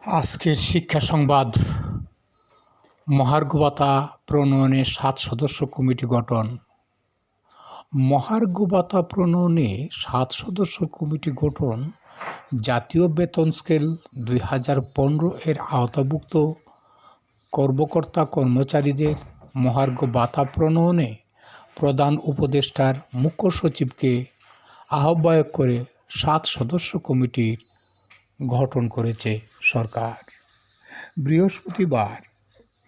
আজকের শিক্ষা সংবাদ। মহার্ঘ ভাতা প্রণয়নে 7 সদস্য কমিটি গঠন। মহার্ঘ ভাতা প্রণয়নে 7 সদস্য কমিটি গঠন জাতীয় বেতন স্কেল 2015 এর আওতাভুক্ত কর্মকর্তা কর্মচারীদের মহার্ঘ ভাতা প্রণয়নে প্রধান উপদেষ্টার মুখ্য সচিবকে আহ্বায়ক করে 7 সদস্য কমিটির গঠন করেছে সরকার। বৃহস্পতিবার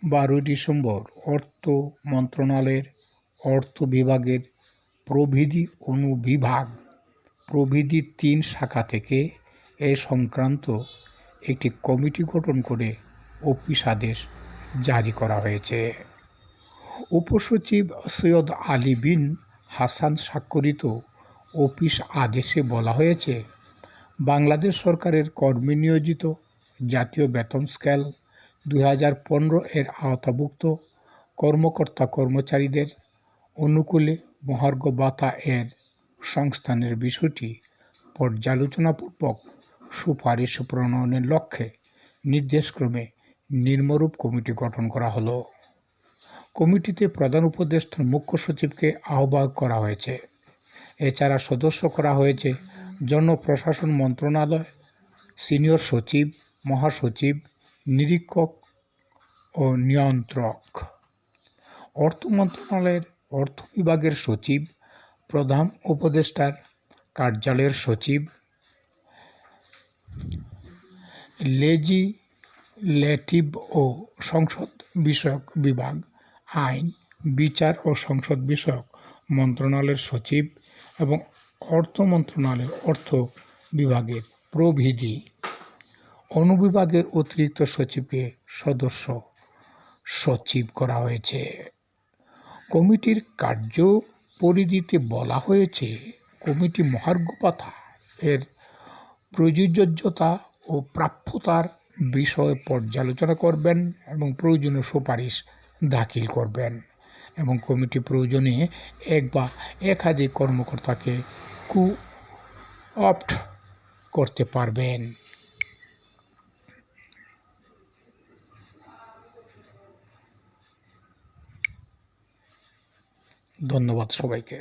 12 ডিসেম্বর অর্থ মন্ত্রণালয়ের অর্থ বিভাগের প্রবিধি অনুবিভাগ প্রবিধি 3 শাখা থেকে এ সংক্রান্ত একটি কমিটি গঠন করে অফিস আদেশ জারি করা হয়েছে। উপসচিব সৈয়দ আলী বিন হাসান স্বাক্ষরিত অফিস আদেশে বলা হয়েছে, বাংলাদেশ সরকারের কর্মী নিয়োজিত জাতীয় বেতন স্কেল 2015 এর আওতাভুক্ত কর্মকর্তা কর্মচারীদের অনুকূলে মহার্ঘ ভাতা এর সংস্থানের বিষয়টি পর্যালোচনাপূর্বক সুপারিশ প্রণয়নের লক্ষ্যে নির্দেশক্রমে নিম্নরূপ কমিটি গঠন করা হলো। কমিটিতে প্রধান উপদেষ্টার মুখ্য সচিবকে আহ্বায়ক করা হয়েছে। এছাড়া সদস্য করা হয়েছে জনপ্রশাসন মন্ত্রণালয়, সিনিয়র সচিব, মহাসচিব, নিরীক্ষক ও নিয়ন্ত্রক, অর্থ মন্ত্রণালয়ের অর্থ বিভাগের সচিব, প্রধান উপদেষ্টার কার্যালয়ের সচিব, লেজিসলেটিভ ও সংসদ বিষয়ক বিভাগ, আইন, বিচার ও সংসদ বিষয়ক মন্ত্রণালয়ের সচিব এবং অর্থ মন্ত্রণালয়ের অর্থ বিভাগের প্রবিধি অনুবিভাগের অতিরিক্ত সচিবকে সদস্য সচিব করা হয়েছে। কমিটির কার্যপরিধিতে বলা হয়েছে, কমিটি মহার্ঘ ভাতা এর প্রযোজ্যতা ও প্রাপ্যতার বিষয়ে পর্যালোচনা করবেন এবং প্রয়োজনীয় সুপারিশ দাখিল করবেন এবং কমিটি প্রয়োজনে এক বা একাধিক কর্মকর্তাকে অপ্ট করতে পারবেন। ধন্যবাদ সবাইকে।